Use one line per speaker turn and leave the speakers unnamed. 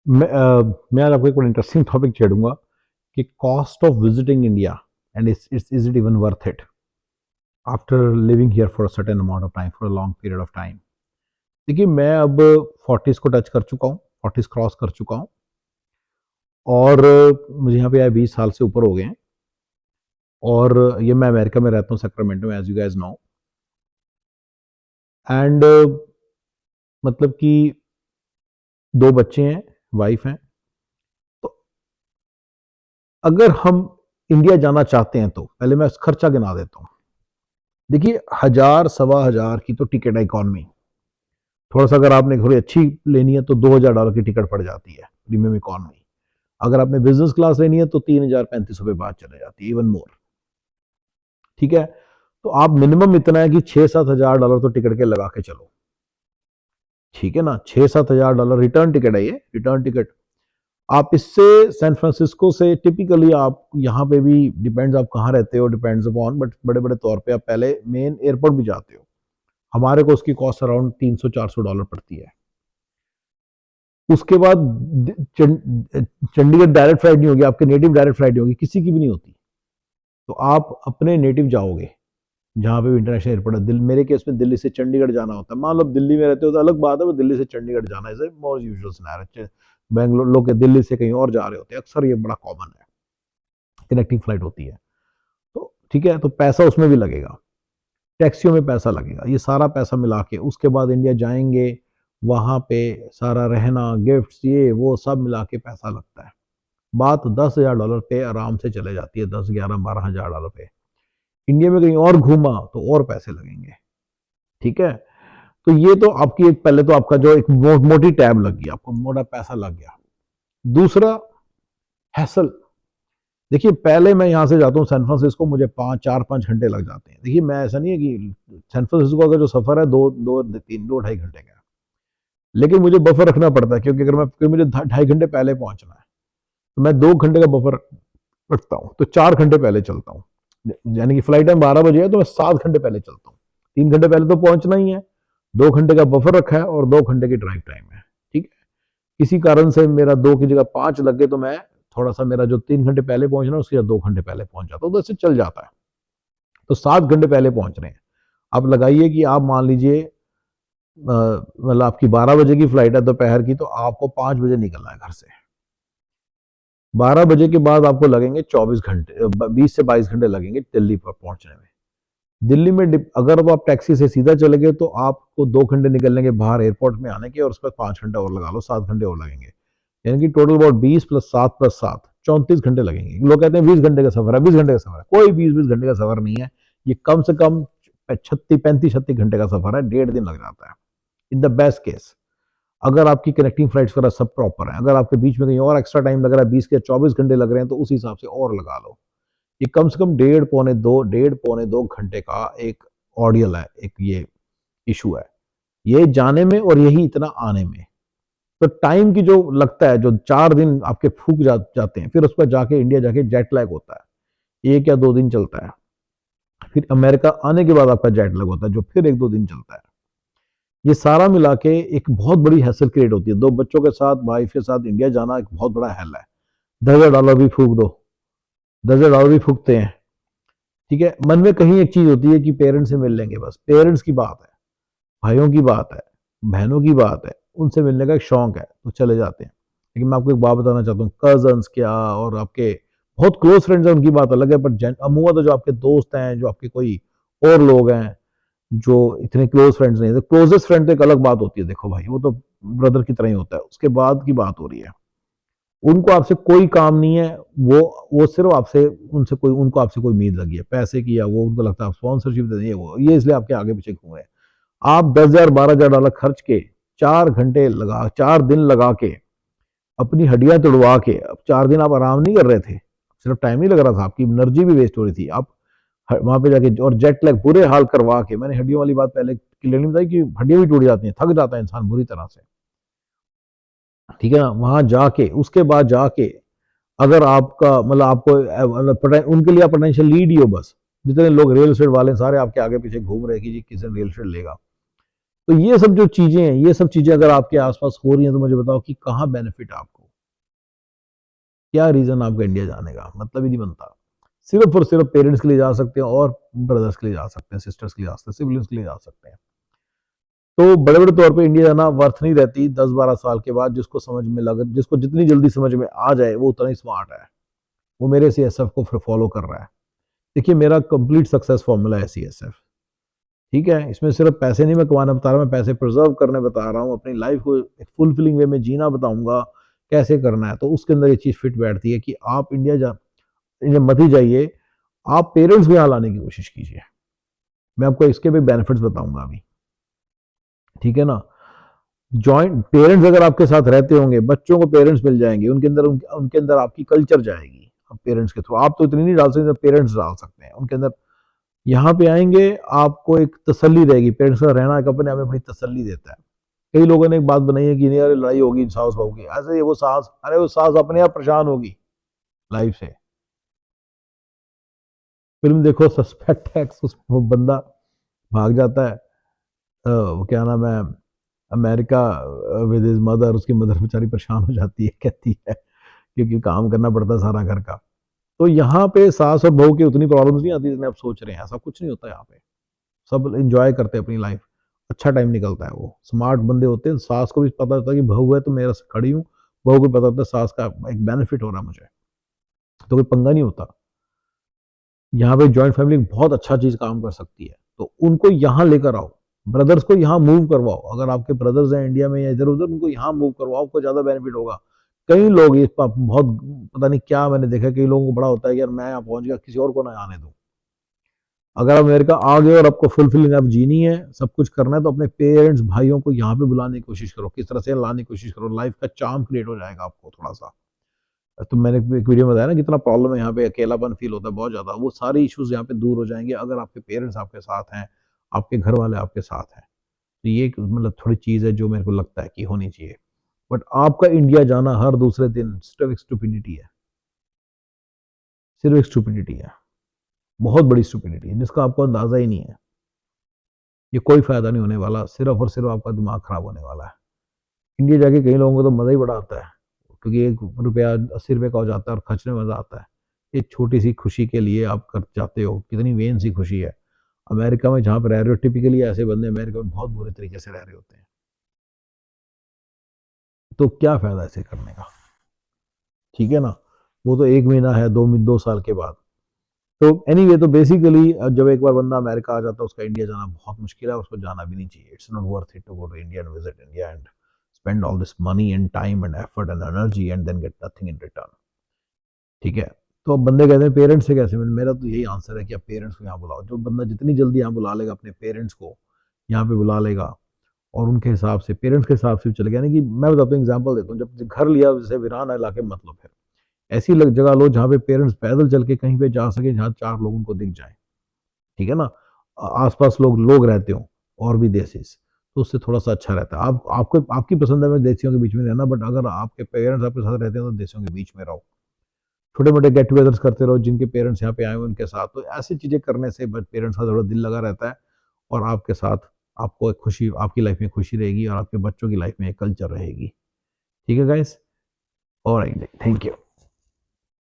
मैं आज आपको एक बड़ा इंटरेस्टिंग टॉपिक छेड़ूंगा कि cost of visiting India and is it even worth it after living here for a certain amount of time, for a long period of time. देखिए, मैं अब 40s को टच कर चुका हूँ, 40s क्रॉस कर चुका हूँ और मुझे यहाँ पे आए 20 साल से ऊपर हो गए हैं। और ये मैं अमेरिका में रहता हूँ, सैक्रामेंटो में, as you guys know. And मतलब कि दो बच्चे हैं, वाइफ हैं। तो अगर हम इंडिया जाना चाहते हैं तो पहले मैं खर्चा गिना देता हूँ। देखिए, 1000 सवा हजार की तो टिकट है इकॉनमी। थोड़ा सा अगर आपने थोड़ी अच्छी लेनी है तो $2000 की टिकट पड़ जाती है प्रीमियम इकॉनमी। अगर आपने बिजनेस क्लास लेनी है तो 3000 3500 बाद चले जाती है, इवन मोर। ठीक है, तो आप मिनिमम इतना है कि $6 7 हजार तो टिकट के लगा के चलो। ठीक है ना, $6 7 हजार रिटर्न टिकट है, ये रिटर्न टिकट। आप इससे सैन फ्रांसिस्को से टिपिकली आप यहाँ पे भी डिपेंड्स आप कहाँ रहते हो, डिपेंड्स अपॉन, बट बड़े बड़े तौर पे आप पहले मेन एयरपोर्ट भी जाते हो। हमारे को उसकी कॉस्ट अराउंड $300 400 पड़ती है। उसके बाद चंडीगढ़ डायरेक्ट फ्लाइट नहीं होगी, आपके नेटिव डायरेक्ट फ्लाइट नहीं होगी, किसी की भी नहीं होती। तो आप अपने नेटिव जाओगे जहाँ पे भी इंटरनेशनल एयरपोर्ट है। मेरे केस में दिल्ली से चंडीगढ़ जाना होता है। मान लो दिल्ली में रहते हो तो अलग बात है, वो दिल्ली से चंडीगढ़ जाना है मोर यूजुअल सिनेरियो। बैंगलोर लोग दिल्ली से कहीं और जा रहे होते हैं, अक्सर ये बड़ा कॉमन है, कनेक्टिंग फ्लाइट होती है। तो ठीक है, तो पैसा उसमें भी लगेगा, टैक्सियों में पैसा लगेगा, ये सारा पैसा मिला के उसके बाद इंडिया जाएंगे, वहां पे सारा रहना, गिफ्ट्स, ये वो सब मिला के पैसा लगता है। बात $10,000 पे आराम से चले जाती है, 10 11 12 हजार डॉलर पे। इंडिया में कहीं और घूमा तो और पैसे लगेंगे। ठीक है, तो ये तो आपकी एक, पहले तो आपका जो एक मोटी टैब लग गई, आपको मोटा पैसा लग गया। दूसरा, हैसल। देखिए, पहले मैं यहाँ से जाता हूँ सैन फ्रांसिस्को, मुझे 4 5 घंटे लग जाते हैं। देखिए, मैं ऐसा नहीं है कि सैन फ्रांसिस्को का जो सफर है दो दो तीन 2 2.5 घंटे का, लेकिन मुझे बफर रखना पड़ता है, क्योंकि अगर मैं, क्योंकि मुझे 2.5 घंटे पहले पहुंचना है, तो मैं 2 घंटे का बफर रखता हूँ, तो 4 घंटे पहले चलता हूँ। यानी कि फ्लाइट टाइम 12 बजे है तो मैं 7 घंटे पहले चलता हूँ। 3 घंटे पहले तो पहुंचना ही है, 2 घंटे का बफर रखा है और 2 घंटे की ड्राइव टाइम है। ठीक है, किसी कारण से मेरा 2 की जगह 5 लग गए तो मैं थोड़ा सा, मेरा जो 3 घंटे पहले पहुंचना उसके 2 घंटे पहले पहुंच जाता हूँ, तो इससे चल जाता है। तो 7 घंटे पहले पहुंच रहे हैं। आप लगाइए कि आप मान लीजिए मतलब आपकी 12 बजे की फ्लाइट है दोपहर की, तो आपको 5 बजे निकलना है घर से। 12 बजे के बाद आपको लगेंगे 24 घंटे, 20 से 22 घंटे लगेंगे दिल्ली पर पहुंचने में। दिल्ली में अगर तो आप टैक्सी से सीधा चले गए तो आपको 2 घंटे निकलने के बाहर एयरपोर्ट में आने के, और उसके बाद 5 घंटे और लगा लो, 7 घंटे और लगेंगे। यानी कि टोटल अबाउट 20 + 7 + 7 34 घंटे लगेंगे। लोग कहते हैं 20 घंटे का सफर है, 20 घंटे का सफर है। कोई 20 20 घंटे का सफर नहीं है। ये कम से कम 36 35 36 घंटे का सफर है, 1.5 दिन लग जाता है इन द बेस्ट केस। अगर आपकी कनेक्टिंग फ्लाइट्स वगैरह सब प्रॉपर है, अगर आपके बीच में कहीं और एक्स्ट्रा टाइम लग रहा है, 20 के 24 घंटे लग रहे हैं, तो उस हिसाब से और लगा लो। ये कम से कम 1.5 पौने 2 घंटे का एक ऑडियल है, एक ये इशू है, ये जाने में और यही इतना आने में। तो टाइम की जो लगता है, जो 4 दिन आपके फूक जाते हैं, फिर उसके बाद जाके इंडिया जाके जेट लैग होता है, 1 या 2 दिन चलता है। फिर अमेरिका आने के बाद आपका जेट लैग होता है, जो फिर 1 2 दिन चलता है। ये सारा मिला के एक बहुत बड़ी हैसल क्रिएट होती है। 2 बच्चों के साथ, वाइफ के साथ इंडिया जाना एक बहुत बड़ा हैल है। $10,000 भी फूक दो, $10,000 भी फूकते हैं। ठीक है, मन में कहीं एक चीज होती है कि पेरेंट्स से मिल लेंगे, बस पेरेंट्स की बात है, भाइयों की बात है, बहनों की बात है, उनसे मिलने का एक शौक है, तो चले जाते हैं। लेकिन मैं आपको एक बात बताना चाहता हूँ, कजन्स क्या और आपके बहुत क्लोज फ्रेंड्स हैं, उनकी बात अलग है, पर अमूमन तो जो आपके दोस्त हैं, जो आपके कोई और लोग हैं जो इतने क्लोज फ्रेंड्स नहीं है, तो क्लोजेस्ट फ्रेंड तो एक अलग बात होती है। देखो भाई, वो तो ब्रदर की तरह ही होता है, उसके बाद की बात हो रही है। उनको आपसे कोई काम नहीं है, वो सिर्फ आपसे, उनसे कोई, उनको आपसे कोई उम्मीद लगी है पैसे की, या वो उनको लगता है आप स्पॉन्सरशिप दे देंगे, वो ये इसलिए आपके आगे पीछे घूम रहे हैं। आप 10,000 12,000 डॉलर खर्च के 4 घंटे लगा, 4 दिन लगा के, अपनी हड्डियां तोड़वा के, अब 4 दिन आप आराम नहीं कर रहे थे, सिर्फ टाइम ही लग रहा था, आपकी एनर्जी भी वेस्ट हो रही थी। आप वहां पे जाके और जेट लैग बुरे हाल करवा के, मैंने हड्डियों वाली बात पहले क्लियरली बताई कि हड्डियां भी टूट जाती हैं, थक जाता है इंसान बुरी तरह से। ठीक है ना, वहां जाके उसके बाद जाके अगर आपका मतलब आपको उनके लिए आप पोटेंशियल लीड ही हो, बस जितने लोग रियल एस्टेट वाले सारे आपके आगे पीछे घूम रहे हैं कि जी किसी ने रियल एस्टेट लेगा। तो ये सब जो चीजें हैं, ये सब चीजें अगर आपके आसपास हो रही हैं, तो मुझे बताओ कि कहाँ बेनिफिट आपको। क्या रीजन आपका इंडिया जाने का, मतलब ही नहीं बनता। सिर्फ और सिर्फ पेरेंट्स के लिए जा सकते हैं और ब्रदर्स के लिए जा सकते हैं, सिस्टर्स के लिए जा सकते हैं, सिबलिंग्स के लिए जा सकते हैं। तो बड़े बड़े तौर पे इंडिया जाना वर्थ नहीं रहती 10-12 साल के बाद। जिसको समझ में लगे, जिसको जितनी जल्दी समझ में आ जाए वो उतना ही स्मार्ट है, वो मेरे CSF को फिर फॉलो कर रहा है। देखिए मेरा कंप्लीट सक्सेस फॉर्मूला है CSF, ठीक है। इसमें सिर्फ पैसे नहीं मैं कमाना बता रहा, मैं पैसे प्रिजर्व करने बता रहा हूँ, अपनी लाइफ को एक फुलफिलिंग वे में जीना बताऊंगा कैसे करना है। तो उसके अंदर ये चीज़ फिट बैठती है कि आप इंडिया मत ही जाइए, आप पेरेंट्स को यहाँ लाने की कोशिश कीजिए। मैं आपको इसके भी बेनिफिट्स बताऊंगा अभी, ठीक है ना। जॉइंट पेरेंट्स अगर आपके साथ रहते होंगे, बच्चों को पेरेंट्स मिल जाएंगे, उनके अंदर आपकी कल्चर जाएगी। अब पेरेंट्स के थ्रू आप तो इतनी नहीं डाल सकते, पेरेंट्स डाल सकते हैं उनके अंदर। यहाँ पे आएंगे आपको एक तसल्ली रहेगी, पेरेंट्स का रहना एक अपने आप में बड़ी तसल्ली देता है। कई लोगों ने एक बात बनाई है कि नहीं यार लड़ाई होगी सास बहू की, ऐसे वो सास, अरे वो सास अपने आप परेशान होगी लाइफ से। फिल्म देखो सस्पेक्ट है, वो बंदा भाग जाता है, वो क्या नाम है, अमेरिका विद हिज मदर, उसकी मदर बेचारी परेशान हो जाती है, कहती है क्योंकि काम करना पड़ता है सारा घर का। तो यहाँ पे सास और बहू की उतनी प्रॉब्लम्स नहीं आती जितने आप सोच रहे हैं, ऐसा कुछ नहीं होता यहाँ पे। सब एंजॉय करते हैं अपनी लाइफ, अच्छा टाइम निकलता है। वो स्मार्ट बंदे होते हैं, सास को भी पता होता है कि बहू है तो मेरा खड़ी हूँ, बहू को पता होता है सास का एक बेनिफिट हो रहा है मुझे, तो कोई पंगा नहीं होता। यहाँ पे जॉइंट फैमिली बहुत अच्छा चीज काम कर सकती है, तो उनको यहाँ लेकर आओ, ब्रदर्स को यहाँ मूव करवाओ। अगर आपके ब्रदर्स हैं इंडिया में या इधर उधर, उनको यहाँ मूव करवाओ, आपको ज्यादा बेनिफिट होगा। कई लोग इस पर बहुत, पता नहीं क्या मैंने देखा, कई लोगों को बड़ा होता है कि यार मैं यहाँ पहुंच गया, किसी और को ना आने दूं। अगर आप अमेरिका आ गए और आपको फुलफिलिंग आप जीनी है, सब कुछ करना है, तो अपने पेरेंट्स भाइयों को यहाँ पे बुलाने की कोशिश करो, किस तरह से लाने की कोशिश करो, लाइफ का चार्म क्रिएट हो जाएगा आपको थोड़ा सा। तो मैंने एक वीडियो में बताया ना कितना प्रॉब्लम है यहाँ पे, अकेलापन फील होता है बहुत ज्यादा, वो सारे इश्यूज यहाँ पे दूर हो जाएंगे अगर आपके पेरेंट्स आपके साथ हैं, आपके घर वाले आपके साथ हैं। तो ये मतलब थोड़ी चीज है जो मेरे को लगता है कि होनी चाहिए। बट आपका इंडिया जाना हर दूसरे दिन सिर्फ एक स्टुपिडिटी है, सिर्फ एक स्टुपिडिटी है, बहुत बड़ी स्टुपिडिटी है जिसका आपको अंदाजा ही नहीं है। ये कोई फायदा नहीं होने वाला, सिर्फ और सिर्फ आपका दिमाग खराब होने वाला है। इंडिया जाके कई लोगों को तो मजा ही बड़ा आता है, क्योंकि 1 रुपया 80 रुपये का हो जाता है और खर्चने में मजा आता है। एक छोटी सी खुशी के लिए आप कर जाते हो, कितनी वेन सी खुशी है। अमेरिका में जहाँ पर रह रहे हो, टिपिकली ऐसे बंदे अमेरिका में बहुत बुरे तरीके से रह रहे होते हैं, तो क्या फायदा ऐसे करने का, ठीक है ना। वो तो 1 महीना है, 2 साल के बाद। तो एनीवे, तो बेसिकली जब एक बार बंदा अमेरिका आ जाता है, उसका इंडिया जाना बहुत मुश्किल है, उसको जाना भी नहीं चाहिए। It's not worth it to go to India and visit India and spend all this money and time and effort and energy and then get nothing in return, ठीक है। तो अब बंदे कहते हैं पेरेंट्स से कैसे मिले, मेरा तो यही आंसर है कि आप पेरेंट्स को यहाँ बुलाओ। जो बंदा जितनी जल्दी यहाँ बुला लेगा अपने पेरेंट्स को, यहाँ पे बुला लेगा और उनके हिसाब से, पेरेंट्स के हिसाब से चले गया। यानी कि मैं बताता हूँ, एग्जाम्पल देता हूँ, जब घर लिया जैसे वीरान इलाके मत लो, फिर ऐसी जगह लो जहाँ पे पेरेंट्स पैदल चल के कहीं पे जा सके, जहाँ 4 लोग उनको दिख जाए, ठीक है ना। आसपास लोग लोग रहते हो और भी देसीज, तो उससे थोड़ा सा अच्छा रहता है। आपको आपकी पसंद है मैं देसियों के बीच में रहना, बट अगर आपके पेरेंट्स आपके साथ रहते हैं तो देसियों के बीच में रहो। छोटे मोटे गेट टुगेदर्स करते रहो, जिनके पेरेंट्स यहाँ पे आए हुए उनके साथ। तो ऐसी चीजें करने से पेरेंट्स का थोड़ा दिल लगा रहता है, और आपके साथ आपको एक खुशी, आपकी लाइफ में खुशी रहेगी और आपके बच्चों की लाइफ में एक कल्चर रहेगी, ठीक है गाइस। Alright, thank you.